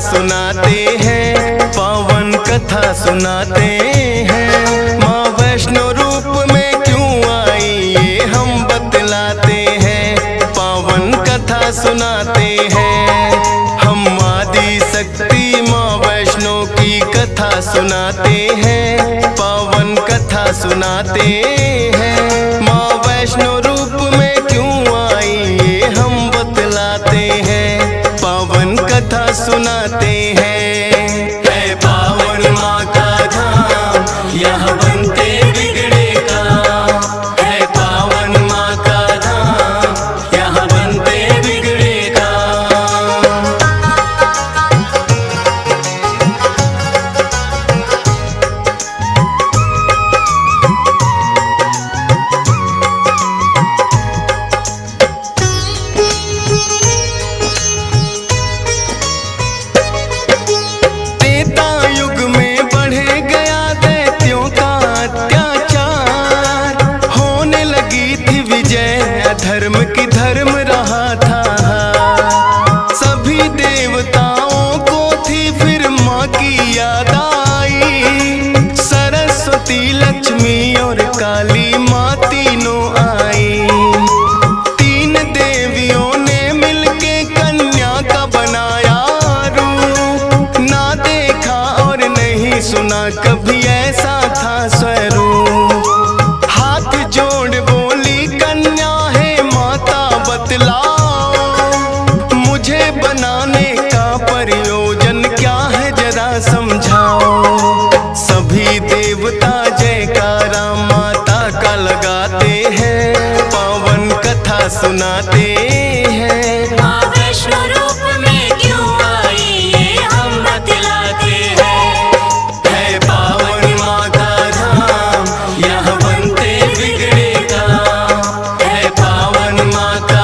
सुनाते हैं, पावन कथा सुनाते हैं। माँ वैष्णो रूप में क्यों आई ये हम बतलाते हैं, पावन कथा सुनाते हैं। हम आदि शक्ति माँ वैष्णो की कथा सुनाते हैं, पावन कथा सुनाते हैं। माँ वैष्णो रूप में क्यों आई ये हम बतलाते हैं, पावन कथा सुनाते हैं। है पावन माँ का धाम, यहाँ बनते बिगड़े काम। है पावन माँ का धाम, यहाँ बनते बिगड़े काम। धर्म की धर्म रहा था, सभी देवताओं को थी फिर माँ की याद आई। सरस्वती लक्ष्मी और काली माँ तीनों आई। तीन देवियों ने मिलके कन्या का बनाया रूप, ना देखा और नहीं सुना कभी ऐसा था स्वरूप। हाथ जोड़ बोली कन्या बतलाओ, मुझे बनाने का प्रयोजन क्या है जरा समझाओ। सभी देवता जयकारा माता का लगाते हैं, पावन कथा सुनाते हैं। माँ वैष्णो रूप में क्यों आई ये हम बतलाते हैं। है पावन माँ का धाम, यहाँ बनते बिगड़े काम। है पावन माँ का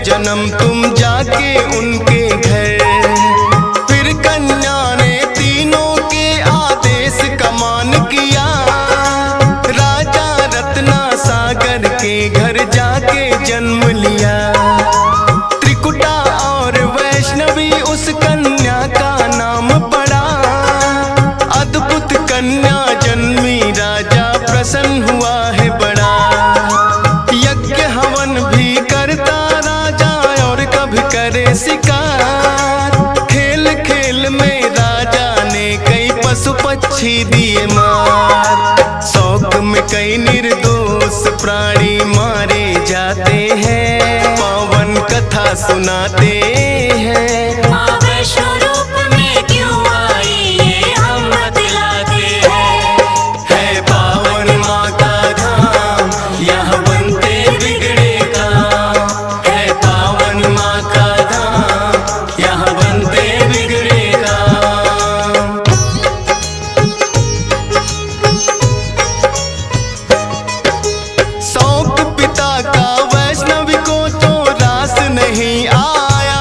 जन्म तुम जाके उनके घर। फिर कन्या ने तीनों के आदेश का मान किया, राजा रत्ना सागर के घर जाके जन्म लिया। त्रिकुटा और वैष्णवी उस कन्या का नाम पड़ा, अद्भुत कन्या जन्मी राजा प्रसन्न हुआ है बड़ा। यज्ञ हवन भी करता करे शिकार, खेल खेल में राजा ने कई पशु पक्षी दिए मार। शौक में कई निर्दोष प्राणी मारे जाते हैं, पावन कथा सुनाते हैं। माँ वैष्णो रूप में क्यों आई ये हम बतलाते हैं। है पावन माँ का धाम, यहाँ बनते बिगड़े काम। है पावन माँ का यहाँ बनते बिगड़े काम। शौक पिता का वैष्णवी को तो रास नहीं आया,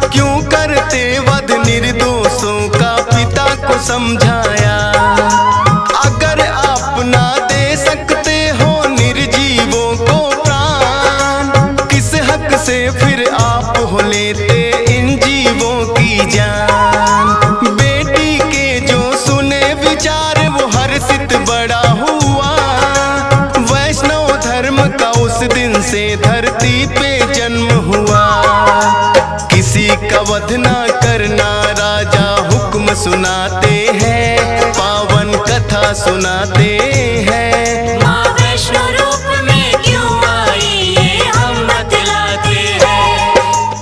क्यों करते वध निर्दोषों का पिता को समझाया। अगर आप ना दे सकते हो निर्जीवों को प्राण, किस हक से फिर आप हो लेते इन जीवों की जान। बेटी के जो सुने विचार वो हर्षित बड़ा हुआ, वैष्णव धर्म का उस दिन से धरती पे जन्म हुआ। किसी का वध ना करना राजा हुक्म सुनाते हैं, पावन कथा सुनाते हैं। माँ वैष्णो रूप में क्यों आई ये हम बतलाते हैं।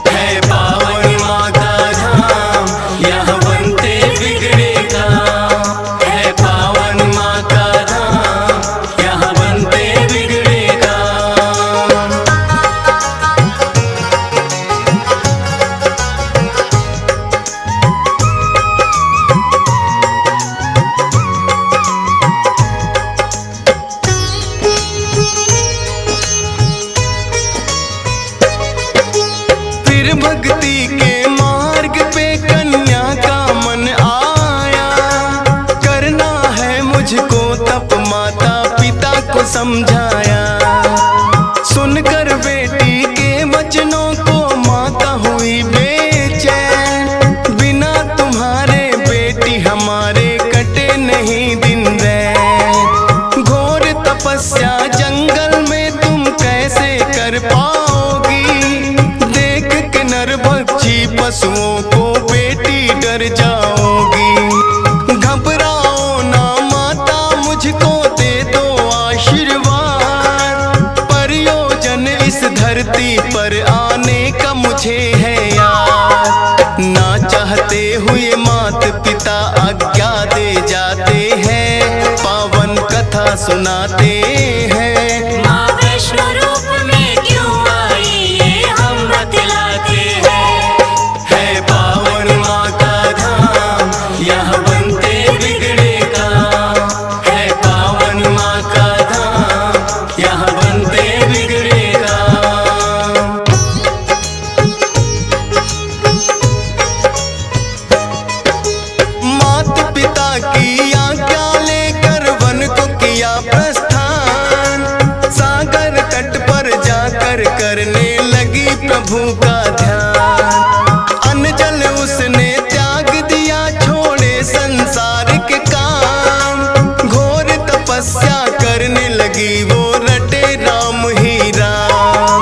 है पावन माँ का धाम, यहाँ बनते बिगड़े काम। है पावन माँ का धाम, यहाँ बनते बिगड़े काम। समझाया। सुनकर बेटी के वचनों को माता हुई बेचैन, बिना तुम्हारे बेटी हमारे कटे नहीं दिन रैन। घोर तपस्या जंगल में तुम कैसे कर पाओगी, देख के नरभक्षी पशुओं को बेटी डर जाओगी। घबराओ ना माता, मुझको दे दो आशीर्वाद, प्रयोजन इस धरती पर आने का मुझे है याद। ना चाहते हुए मात पिता आज्ञा दे जाते हैं, पावन कथा सुनाते हैं। माँ वैष्णो रूप में क्यों आई ये हम बतलाते हैं। है पावन माँ का धाम, यहाँ बनते बिगड़े काम। है पावन माँ का धाम, यहाँ बनते बिगड़े काम। माता पिता की आज्ञा लेकर वन को किया प्रस्थान, सागर तट पर जाकर करने लगी प्रभु का ध्यान। अन्न जल उसने त्याग दिया, छोड़े संसार के काम। घोर तपस्या करने लगी वो, रटे राम ही राम।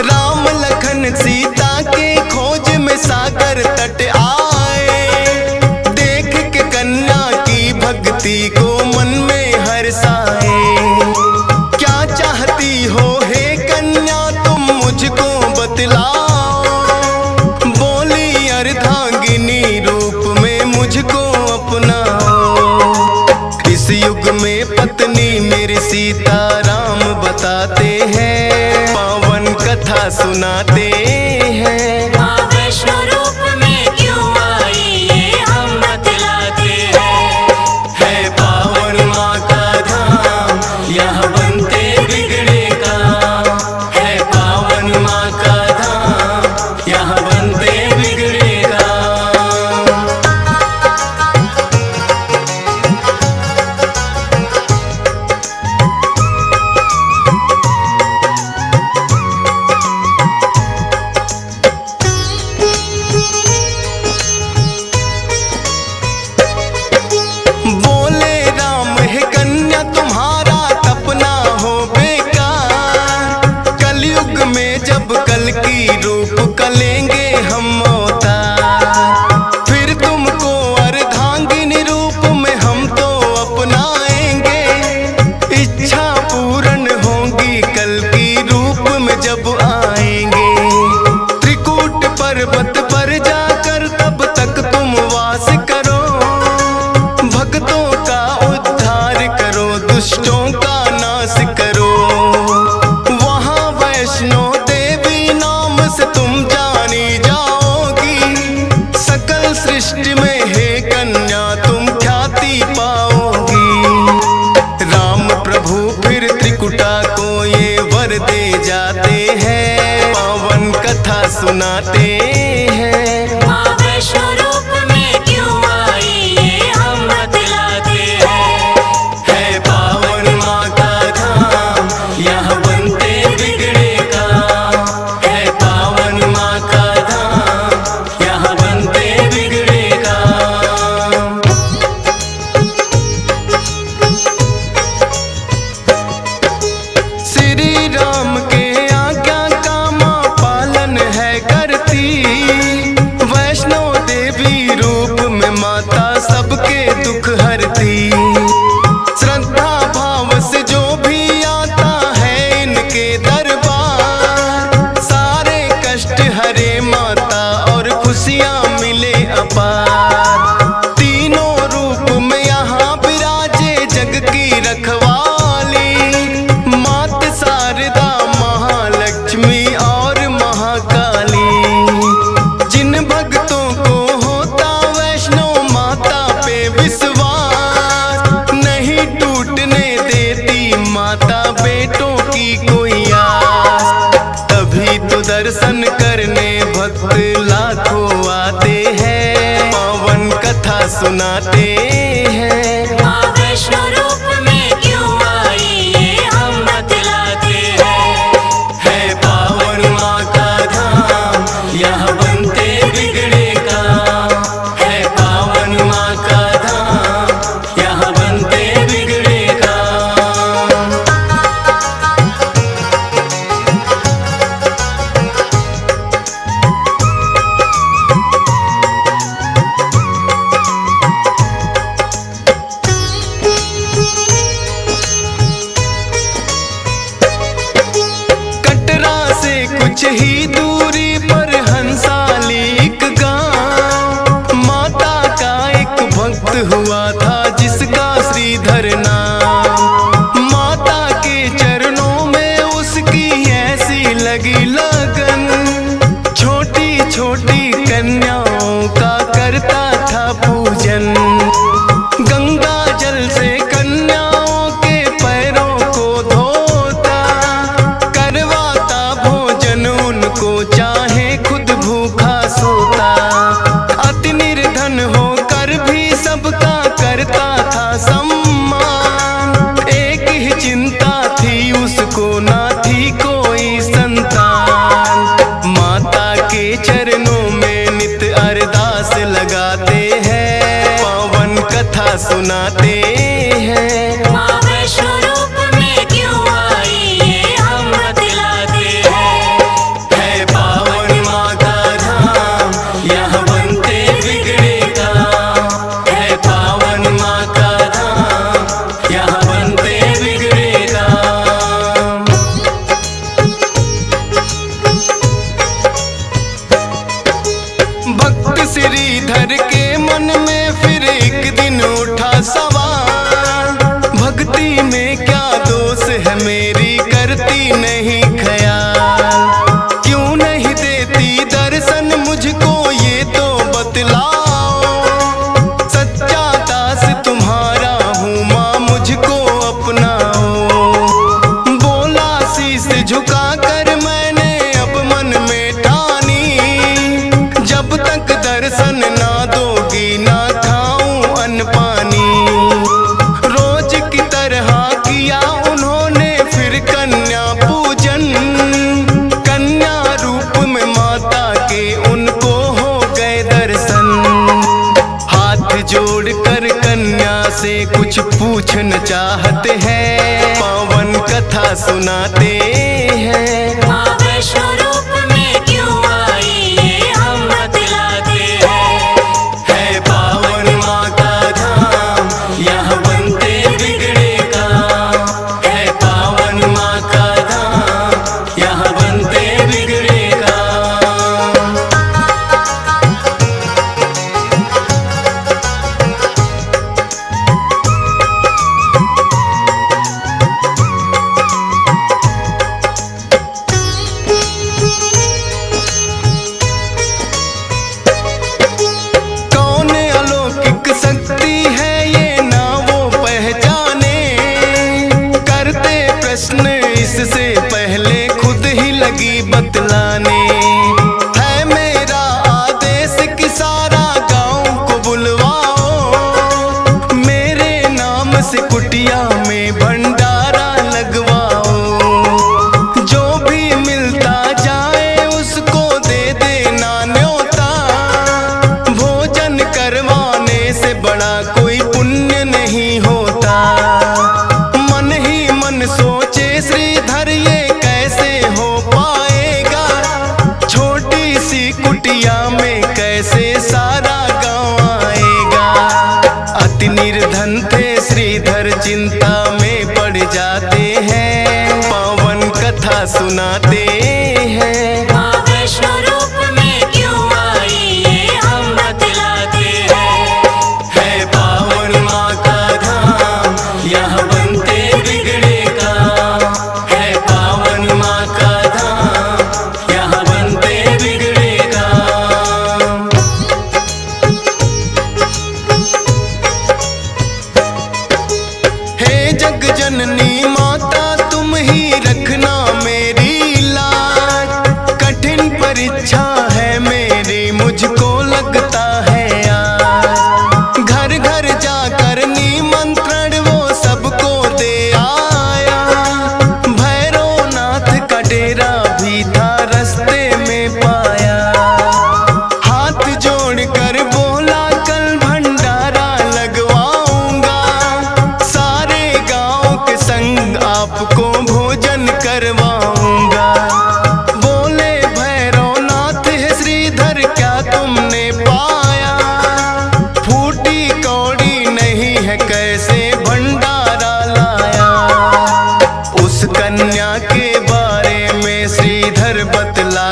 राम लखन सीता के खोज में सागर तट आए, देख के कन्या की भक्ति को मन में हर्षाए। क्या चाहती हो हे कन्या तुम मुझको बतलाओ, बोली अर्धांगिनी रूप में मुझको अपनाओ। इस युग में पत्नी मेरी सीता राम बताते हैं, पावन कथा सुनाते हैं। माँ वैष्णो रूप में क्यों आई ये हम बतलाते हैं। है पावन माँ का धाम, यहाँ बनते बिगड़े काम। है पावन माँ का धाम, यहाँ बनते बिगड़े काम। बोले राम है कन्या तुम्हारा तपना हो बेकार, कलयुग में जब कल की रूप कलेंगे हम अवतार। फिर तुमको अर्धांगिनी रूप में हम तो अपनाएंगे, इच्छा पूर्ण होगी कल की रूप में जब आएंगे। त्रिकूट पर्वत पर जाकर तब तक तुम वास करो, भक्तों का उद्धार करो, दुष्टों का नाश करो। वहाँ वैष्णो देवी नाम से तुम जानी जाओगी, सकल सृष्टि में हे कन्या तुम ख्याति पाओगी। राम प्रभु फिर त्रिकुटा को ये वर दे जाते हैं, पावन कथा सुनाते हैं। माँ वैष्णो रूप में क्यों आई ये हम बतलाते हैं। है पावन माँ का धाम, यहाँ बनते बिगड़े काम। है पावन माँ का धाम, यहाँ बनते बिगड़े काम। श्री राम के आज्ञा का माँ पालन है करती, वैष्णो देवी रूप में माता सबके दुख हरती। श्रद्धा भाव से जो भी आता है इनके दरबार, सारे कष्ट हरे माता और खुशियाँ मिले अपार। तीनों रूप में यहाँ विराजे जग की रखवाली, मात शारदा महालक्ष्मी और महाकाली। जिन भक्तों को होता वैष्णो माता पे विश्वास, नहीं टूटने देती माता बेटों की कोई आस। तभी तो दर्शन करने भक्त लाखों आते हैं, पावन कथा सुनाते हैं। माँ वैष्णो रूप में क्यों आई ये हम ही दूरी पर हंसाली एक गांव, माता का एक भक्त हुआ था जिसका श्रीधर नाम। माता के चरणों में उसकी ऐसी लगी लगन, छोटी छोटी कन्याओं का करता था पूजन। गंगा जल से कन्याओं के पैरों को धोता, करवाता भोजन उनको चाहे खुद भूखा सोता। अति निर्धन होकर भी सबका करता था सम्मान, एक ही चिंता थी उसको ना थी कोई संतान। माता के चरणों में नित अरदास लगाते हैं, पावन कथा सुनाते हैं। माँ वैष्णो रूप में क्यों आई ये हम बतलाते हैं। है पावन माँ का धाम, यहाँ बनते बिगड़े काम। है पावन माँ का धाम, यहाँ बनते बिगड़े काम। भक्त श्रीधर के मन में फिर एक दिन उठा सवाल, भक्ति में क्या दोष है मेरी करती नहीं ख्याल। क्यों नहीं देती दर्शन मुझको ये तो बतलाओ, सच्चा दास तुम्हारा हूँ माँ मुझको अपनाओ। बोला शीश झुका कर मैंने अब मन में ठानी, जब तक दर्शन ना दोगी ना खाऊं अन्न पानी। रोज की तरह किया उन्होंने फिर कन्या पूजन, कन्या रूप में माता के उनको हो गए दर्शन। हाथ जोड़कर कन्या से कुछ पूछना चाहते हैं, पावन कथा सुनाते हैं। माँ वैष्णो रूप में क्यों आई ये हम बतलाते हैं। है पावन माँ का धाम, यहाँ बनते बिगड़े काम। है पावन माँ का धाम, यहाँ बनते बिगड़े काम। कौन अलौकिक शक्ति है ये ना वो पहचाने, करते प्रश्न इससे पहले खुद ही लगी बतलाने। है मेरा आदेश कि सारा गांव को बुलवाओ, मेरे नाम से कुटिया में भंडारा लगवाओ। जो भी मिलता जाए उसको दे देना न्योता, भोजन करवाने से बड़ा कोई पुण्य नहीं होता। मन ही मन सोचे श्रीधर ये कैसे हो पाएगा, छोटी सी कुटिया में कैसे सारा गांव आएगा। अति निर्धन थे श्रीधर चिंता में पड़ जाते हैं, पावन कथा सुनाते हैं। माँ वैष्णो रूप में क्यों आई ये हम बतलाते हैं। है पावन माँ का धाम, यहाँ बनते बिगड़े काम। है पावन माँ का धाम, यहाँ बनते बिगड़े काम। हे जग जननी माता तुम ही रखना मेरी लाज, कठिन परीक्षा है मेरी मुझको लगता है आज। घर घर जाकर निमंत्रण वो सबको दे आया, भैरवनाथ का डेरा भी था रास्ते में पाया। हाथ जोड़कर बोला कल भंडारा लगवाऊंगा, सारे गांव के संग आपको भोजन करवाऊंगा। बोले भैरवनाथ है श्रीधर क्या तुमने पाया, फूटी कौड़ी नहीं है कैसे भंडारा लाया। उस कन्या के बारे में श्रीधर बतला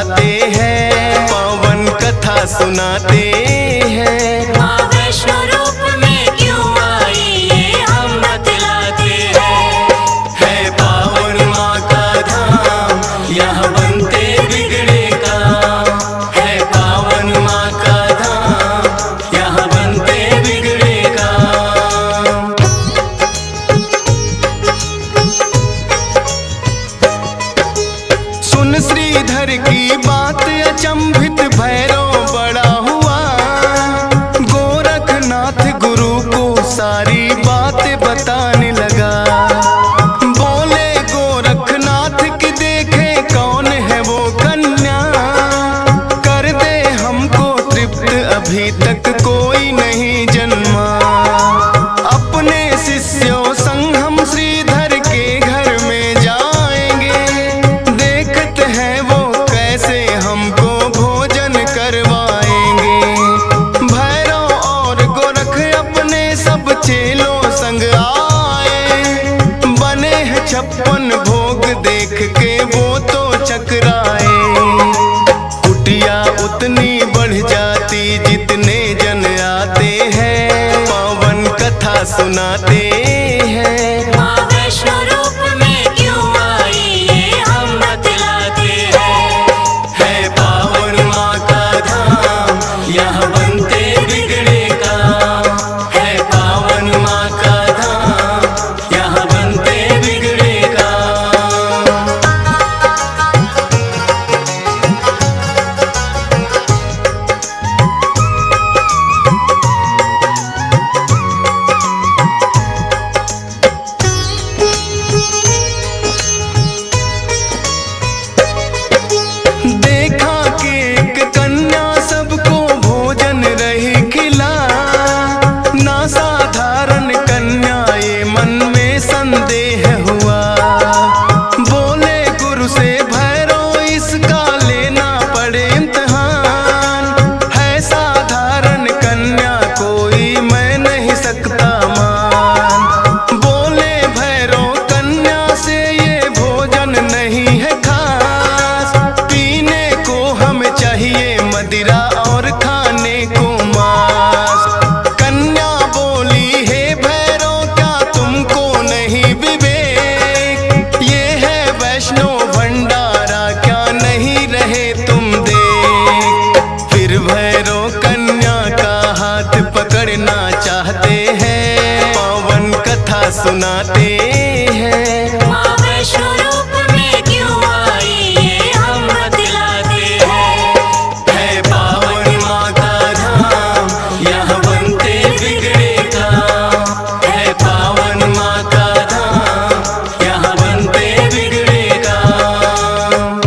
सुनाते हैं। माँ वैष्णो रूप में क्यों आई ये हम बतलाते हैं। है पावन माँ का धाम, यहाँ बनते बिगड़े काम। है पावन माँ का धाम, यहाँ बनते बिगड़े काम। सुन श्रीधर की बात अचंभित भैरव बड़ा हुआ। गोरखनाथ गुरु को सारी बातें बताने लगा। बोले गोरखनाथ की देखे कौन है वो कन्या। कर दे हमको तृप्त अभी तक कोई नहीं जन्मा। अपने शिष्यों संग हम श्रीधर के घर में जाएंगे। देखते हैं वो कैसे हमको भोजन करवाएंगे। भैरव और गोरख अपने सब चेलों संग आए। बने हैं 56 भोग देख के वो तो चकराए। कुटिया उतनी बढ़ जाती जितने जन आते हैं। पावन कथा सुनाते हैं। माँ वैष्णो रूप में क्यों आई ये हम बतलाते हैं। है पावन माँ का धाम, यहाँ बनते बिगड़े काम। है पावन माँ का धाम, यहाँ बनते बिगड़े काम। देखा कि एक कन्या सबको भोजन रही खिला। ना साधारण कन्या ये मन में संदेह हुआ। बोले गुरु से भैरव इसका लेना पड़े इम्तिहान। है साधारण कन्या कोई मैं नहीं सकता मान। बोले भैरव कन्या से ये भोजन नहीं है खास। पीने को हमें चाहिए मदिरा और खाने को मांस। कन्या बोली हे भैरव क्या तुमको नहीं विवेक। ये है वैष्णो भंडारा क्या नहीं रहे तुम देख। फिर भैरव कन्या का हाथ पकड़ना चाहते हैं। पावन कथा सुनाते हैं। माँ वैष्णो रूप में क्यों आई ये हम बतलाते हैं। है पावन माँ का धाम, यहाँ बनते बिगड़े काम। है पावन माँ का धाम, यहाँ बनते बिगड़े काम।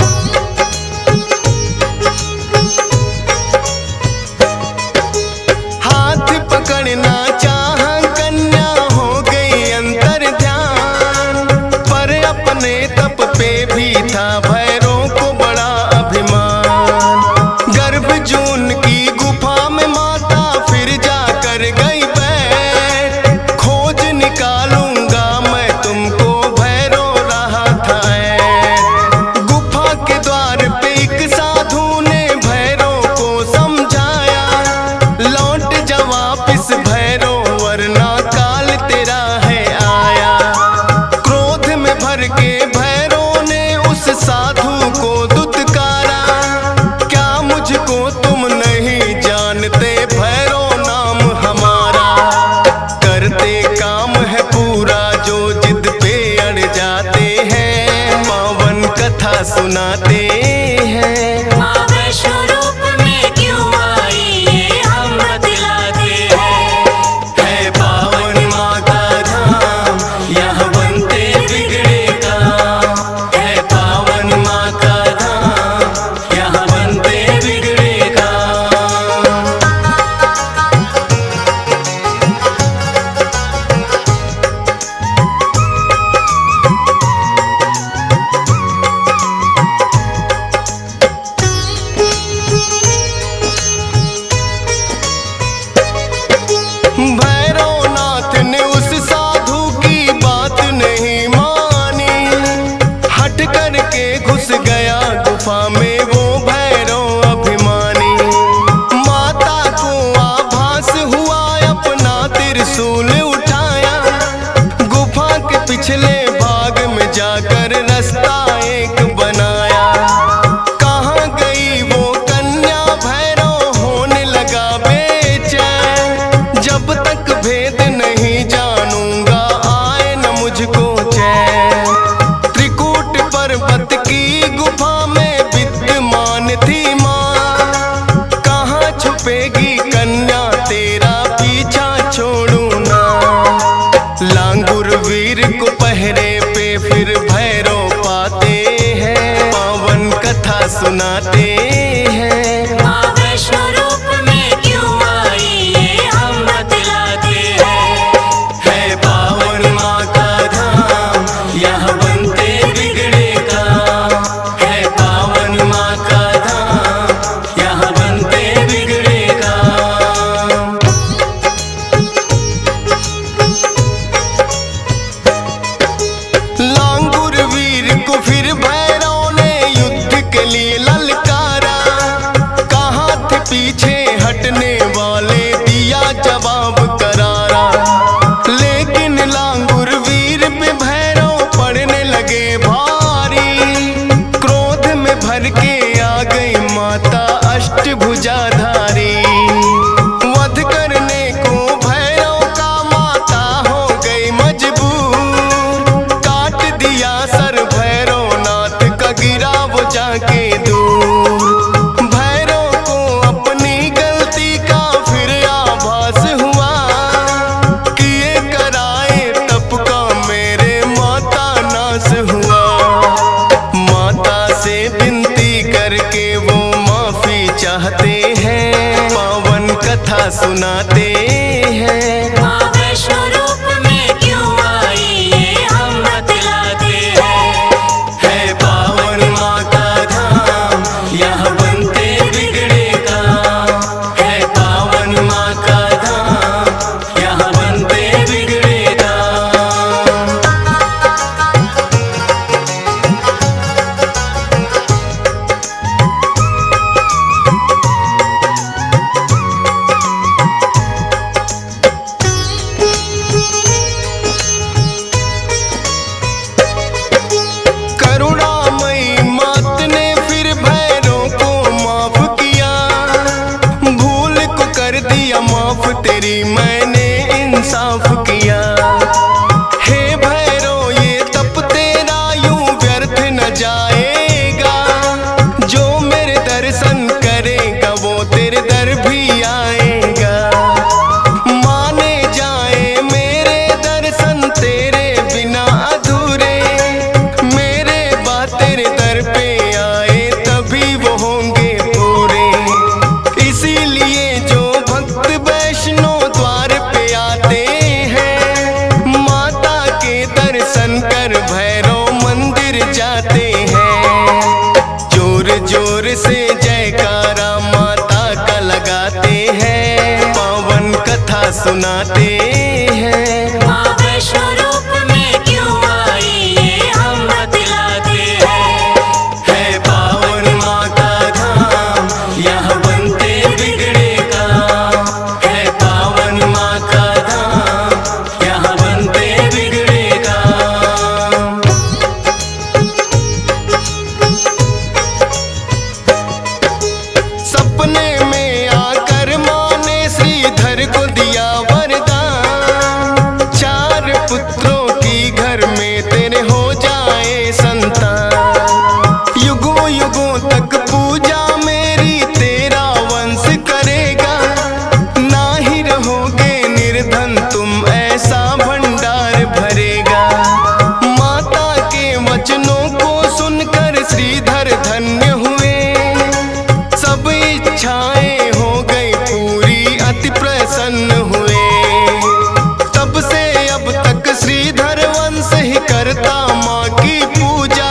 हाथ पकड़ना चाह कन्या हो गई अंतर ध्यान। पर अपने तप पे भी था भैरव को बड़ा अभिमान। गर्भ जून की गुफा में माता फिर जाकर गई बैठ। खोज निकालूंगा मैं तुमको भैरव रहा था ऐठ। गुफा के द्वार पे एक साधु ने भैरव को समझाया। लौट जा वापिस भैरव वरना काल तेरा है आया। क्रोध में भर के भैरव ने उस साधु को दुत्कारा। क्या मुझको तुम नहीं जानते भैरव नाम हमारा। करते काम है पूरा जो जिद पे अड़ जाते हैं। पावन कथा सुनाते हैं। माँ वैष्णो रूप में क्यों आई ये हम बतलाते हैं। है पावन माँ का धाम, यहाँ बनते बिगड़े काम। है पावन माँ का धाम, यहाँ बनते बिगड़े काम। बाग में जाकर रास्ता एक बनाया। कहाँ गई वो कन्या भैरव होने लगा बेचैन। जब तक भेद नहीं जानूंगा आए न मुझको चैन। त्रिकूट पर्वत की गुफा में विद्यमान थी माँ। कहाँ छुपेगी कन्या तेरा पीछा छोड़ू ना। लांगुर वीर को पहरे पे फिर भैरव पाते हैं। पावन कथा सुनाते हैं। माँ वैष्णो रूप में क्यों आई ये हम बतलाते हैं। है पावन माँ का धाम यहाँ बनते बिगड़े काम। है पावन माँ का धाम यहाँ बनते बिगड़े काम। लांगुर वीर को फिर भैरव ने युद्ध के लिए ललकारा। कहाँ थे पीछे हटने वाले दिया जवाब करारा। लेकिन लांगुर वीर पे भैरव पड़ने लगे भारी। क्रोध में भर के आ गई माता अष्टभुजाधारी। वध करने को भैरव का माता हो गई मजबूर। काट दिया सर भैरवनाथ का गिरा वो जाके दूर। भैरव को अपनी गलती का फिर आभास हुआ। किए कराए तप का मेरे माता नाश हुआ। माता से विनती करके वो माफी चाहते हैं। पावन कथा सुनाते हैं। माँ वैष्णो रूप में क्यों आई ये हम बतलाते हैं। है पावन माँ का धाम यहाँ बनते बिगड़े काम। है पावन माँ का धाम यहाँ बनते बिगड़े काम। करुणामयी मात ने फिर भैरव को माफ किया। भूल को कर दिया माफ तेरी मैंने इंसाफ किया। हे भैरव ये तप तेरा यूं व्यर्थ न जाएगा। जो मेरे दर्शन करेगा वो तेरे दर भी आएगा। माने जाए मेरे दर्शन तेरे बिना अधूरे। मेरे बाद तेरे दर पे आए तभी वो होंगे पूरे। इसीलिए जो भक्त वैष्णो द्वार पे आते हैं। माता के दर्शन कर भैरव मंदिर जाते हैं। जोर जोर से जयकारा माता का लगाते हैं। पावन कथा सुनाते हैं। माँ वैष्णो रूप में क्यों आई ये हम बतलाते हैं। है पावन माँ का धाम यहाँ बनते बिगड़े काम। है पावन माँ का धाम यहाँ बनते बिगड़े काम। सपने में आकर माँ ने श्रीधर को दिया वरदान। 4 पुत्रों की घर में तेरे हो जाए संतान। युगों युगों तक पूजा मेरी तेरा वंश करेगा। ना ही रहोगे निर्धन तुम ऐसा भंडार भरेगा। माता के वचनों को सुनकर श्रीधर धन्य हुए। सब इच्छाएं हो गई पूरी अति प्रसन्न हुए। तब से अब तक श्रीधर वंश ही करता माँ की पूजा।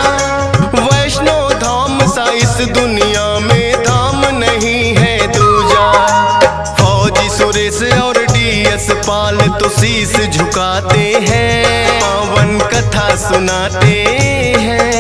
वैष्णो धाम सा इस दुनिया में धाम नहीं है दूजा। फौजी सुरेश और डीएस पाल तो शीश झुकाते हैं। पावन कथा सुनाते हैं।